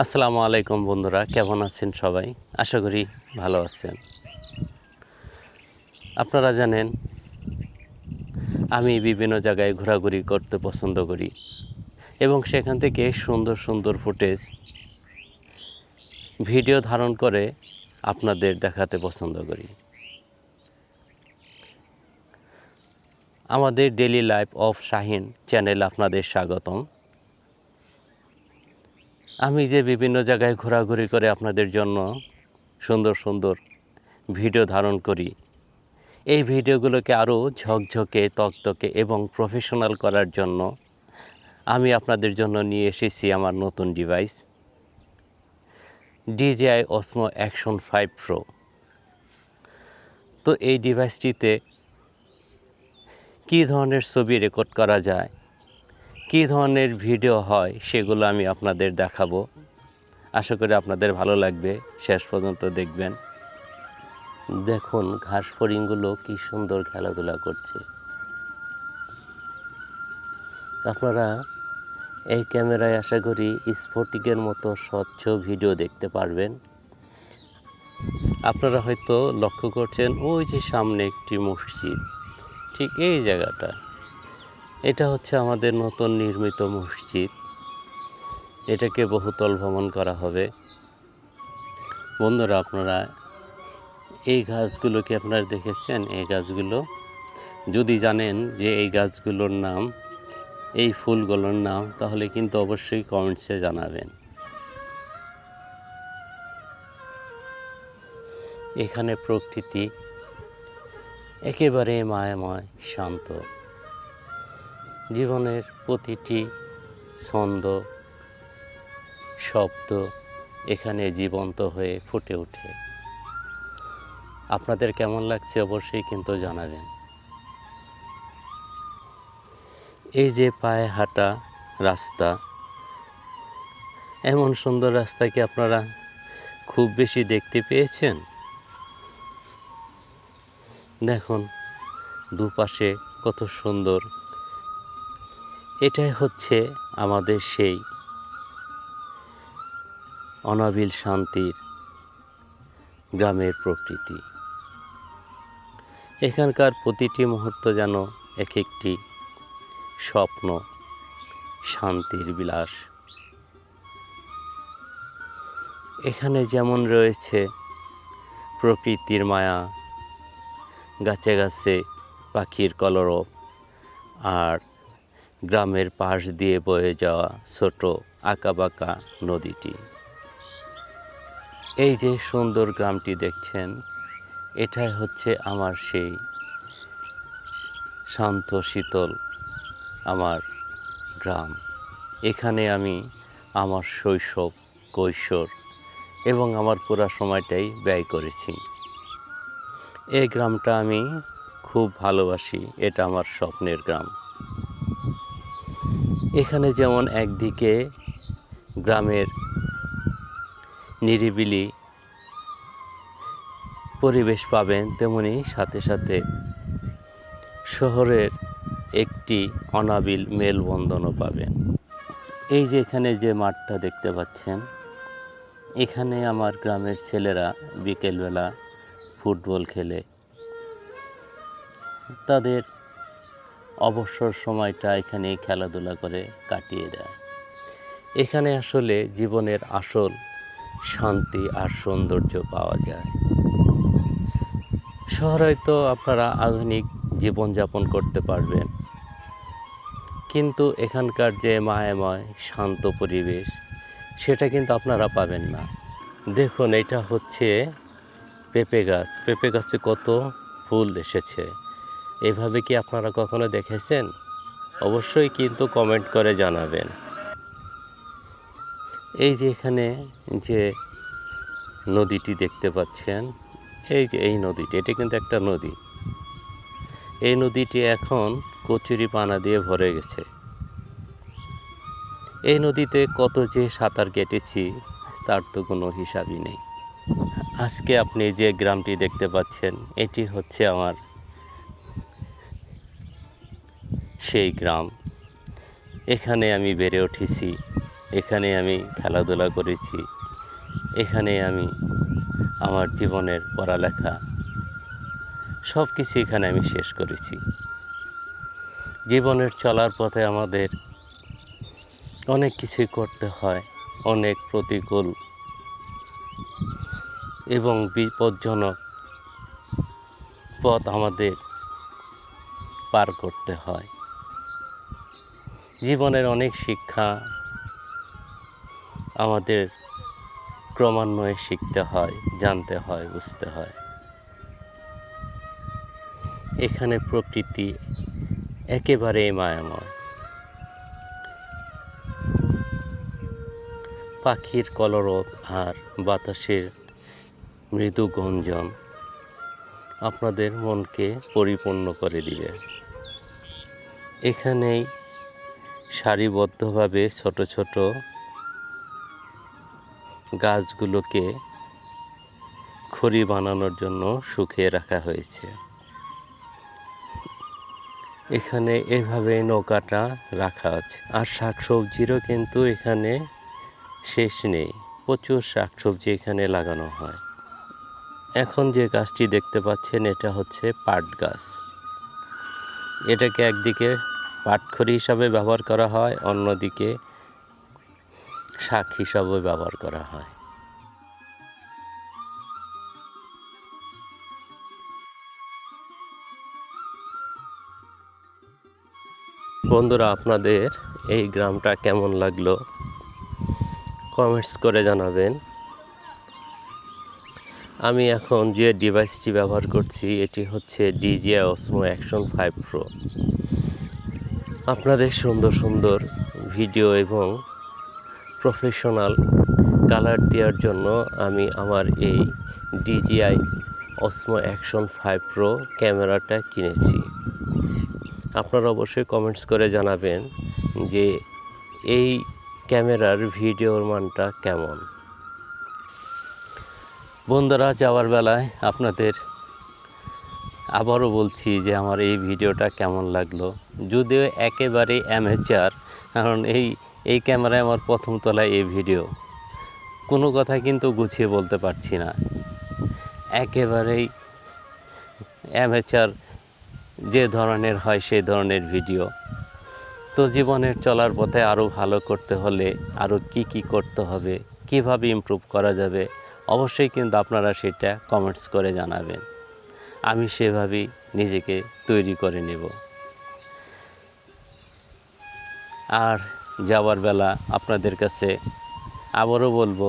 আসসালামু আলাইকুম বন্ধুরা, কেমন আছেন সবাই? আশা করি ভালো আছেন। আপনারা জানেন আমি বিভিন্ন জায়গায় ঘোরাঘুরি করতে পছন্দ করি এবং সেখান থেকে সুন্দর সুন্দর ফুটেজ ভিডিও ধারণ করে আপনাদের দেখাতে পছন্দ করি। আমাদের ডেইলি লাইফ অফ শাহিন চ্যানেলে আপনাদের স্বাগতম। আমি যে বিভিন্ন জায়গায় ঘোরাঘুরি করে আপনাদের জন্য সুন্দর সুন্দর ভিডিও ধারণ করি, এই ভিডিওগুলোকে আরও ঝকঝকে, তকতকে এবং প্রফেশনাল করার জন্য আমি আপনাদের জন্য নিয়ে এসেছি আমার নতুন device DJI Osmo Action 5 Pro। তো এই ডিভাইসটিতে কী ধরনের ছবি রেকর্ড করা যায়, কী ধরনের ভিডিও হয়, সেগুলো আমি আপনাদের দেখাবো। আশা করি আপনাদের ভালো লাগবে, শেষ পর্যন্ত দেখবেন। দেখুন ঘাস ফড়িংগুলো কী সুন্দর খেলাধুলা করছে। আপনারা এই ক্যামেরায় আশা করি স্ফটিকের মতো স্বচ্ছ ভিডিও দেখতে পারবেন। আপনারা হয়তো লক্ষ্য করছেন ওই যে সামনে একটি মসজিদ, ঠিক এই জায়গাটা, এটা হচ্ছে আমাদের নতুন নির্মিত মসজিদ। এটাকে বহুতল ভ্রমণ করা হবে। বন্ধুরা, আপনারা এই গাছগুলো কি আপনারা দেখেছেন? এই গাছগুলো যদি জানেন যে এই গাছগুলোর নাম, এই ফুলগুলোর নাম, তাহলে কিন্তু অবশ্যই কমেন্টসে জানাবেন। এখানে প্রকৃতি একেবারে মায়াময়, শান্ত। জীবনের প্রতিটি ছন্দ, শব্দ এখানে জীবন্ত হয়ে ফুটে ওঠে। আপনাদের কেমন লাগছে অবশ্যই কিন্তু জানাবেন। এই যে পায়ে হাঁটা রাস্তা, এমন সুন্দর রাস্তা কি আপনারা খুব বেশি দেখতে পেয়েছেন? দেখুন দুপাশে কত সুন্দর। এটাই হচ্ছে আমাদের সেই অনাবিল শান্তির গ্রামের প্রকৃতি। এখানকার প্রতিটি মুহূর্ত যেন এক একটি স্বপ্ন, শান্তির বিলাস। এখানে যেমন রয়েছে প্রকৃতির মায়া, গাছে গাছে পাখির কলরব, আর গ্রামের পাশ দিয়ে বয়ে যাওয়া ছোট আঁকাবাঁকা নদীটি। এই যে সুন্দর গ্রামটি দেখছেন, এটাই হচ্ছে আমার সেই শান্ত শীতল আমার গ্রাম। এখানে আমি আমার শৈশব, কৈশোর এবং আমার পুরো সময়টাই ব্যয় করেছি। এই গ্রামটা আমি খুব ভালোবাসি, এটা আমার স্বপ্নের গ্রাম। এখানে যেমন একদিকে গ্রামের নিরিবিলি পরিবেশ পাবেন, তেমনি সাথে সাথে শহরের একটি অনাবিল মেলবন্ধনও পাবেন। এই যে এখানে যে মাঠটা দেখতে পাচ্ছেন, এখানে আমার গ্রামের ছেলেরা বিকেলবেলা ফুটবল খেলে, তাদের অবসর সময়টা এখানে খেলাধুলা করে কাটিয়ে দেয়। এখানে আসলে জীবনের আসল শান্তি আর সৌন্দর্য পাওয়া যায়। শহরে হয়তো আপনারা আধুনিক জীবনযাপন করতে পারবেন, কিন্তু এখানকার যে মায়াময় শান্ত পরিবেশ, সেটা কিন্তু আপনারা পাবেন না। দেখুন এটা হচ্ছে পেঁপে গাছ। পেঁপে গাছে কত ফুল এসেছে। এভাবে কি আপনারা কখনো দেখেছেন? অবশ্যই কিন্তু কমেন্ট করে জানাবেন। এই যে এখানে যে নদীটি দেখতে পাচ্ছেন, এই যে এই নদীটি, এটা কিন্তু একটা নদী। এই নদীটি এখন কচুরি পানা দিয়ে ভরে গেছে। এই নদীতে কত যে সাঁতার কেটেছি তার তো কোনো হিসাবই নেই। আজকে আপনি যে গ্রামটি দেখতে পাচ্ছেন, এটি হচ্ছে আমার সেই গ্রাম। এখানে আমি বেড়ে উঠেছি, এখানে আমি খেলাধুলা করেছি, এখানে আমি আমার জীবনের পড়ালেখা সব কিছু এখানে আমি শেষ করেছি। জীবনের চলার পথে আমাদের অনেক কিছুই করতে হয়, অনেক প্রতিকূল এবং বিপজ্জনক পথ আমাদের পার করতে হয়। জীবনের অনেক শিক্ষা আমাদের ক্রমান্বয়ে শিখতে হয়, জানতে হয়, বুঝতে হয়। এখানে প্রকৃতি একেবারেই মায়াময়। পাখির কলরব আর বাতাসের মৃদু গঞ্জন আপনাদের মনকে পরিপূর্ণ করে দিবে। এখানেই সারিবদ্ধভাবে ছোট ছোট গাছগুলোকে খড়ি বানানোর জন্য শুকিয়ে রাখা হয়েছে। এখানে এভাবে নৌকাটা রাখা আছে। আর শাকসবজিরও কিন্তু এখানে শেষ নেই, প্রচুর শাকসবজি এখানে লাগানো হয়। এখন যে গাছটি দেখতে পাচ্ছেন এটা হচ্ছে পাট গাছ। এটাকে একদিকে পাটখড়ি হিসাবে ব্যবহার করা হয়, অন্যদিকে শাক হিসাবে ব্যবহার করা হয়। বন্ধুরা, আপনাদের এই গ্রামটা কেমন লাগলো কমেন্টস করে জানাবেন। আমি এখন যে ডিভাইসটি ব্যবহার করছি এটি হচ্ছে DJI Osmo Action 5 Pro। আপনাদের সুন্দর সুন্দর ভিডিও এবং প্রফেশনাল কালার দেওয়ার জন্য আমি আমার এই DJI Osmo Action 5 Pro ক্যামেরাটা কিনেছি। আপনারা অবশ্যই কমেন্টস করে জানাবেন যে এই ক্যামেরার ভিডিওর মানটা কেমন। বন্ধুরা, যাওয়ার বেলায় আপনাদের আবারও বলছি যে আমার এই ভিডিওটা কেমন লাগলো। যদিও একেবারে অ্যামেচার, কারণ এই ক্যামেরায় আমার প্রথম তলায় এই ভিডিও, কোনো কথা কিন্তু গুছিয়ে বলতে পারছি না, একেবারেই অ্যামেচার যে ধরনের হয় সেই ধরনের ভিডিও। তো জীবনের চলার পথে আরও ভালো করতে হলে আরও কি করতে হবে, কিভাবে ইমপ্রুভ করা যাবে, অবশ্যই কিন্তু আপনারা সেটা কমেন্টস করে জানাবেন। আমি সেভাবেই নিজেকে তৈরি করে নেব। আর যাওয়ার বেলা আপনাদের কাছে আবারও বলবো,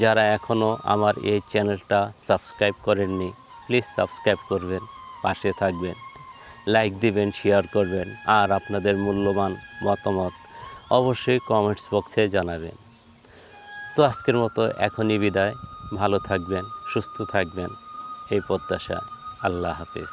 যারা এখনও আমার এই চ্যানেলটা সাবস্ক্রাইব করেননি প্লিজ সাবস্ক্রাইব করবেন, পাশে থাকবেন, লাইক দিবেন, শেয়ার করবেন, আর আপনাদের মূল্যবান মতামত অবশ্যই কমেন্টস বক্সে জানাবেন। তো আজকের মতো এখনই বিদায়। ভালো থাকবেন, সুস্থ থাকবেন, এই প্রত্যাশা। আল্লাহ হাফেজ।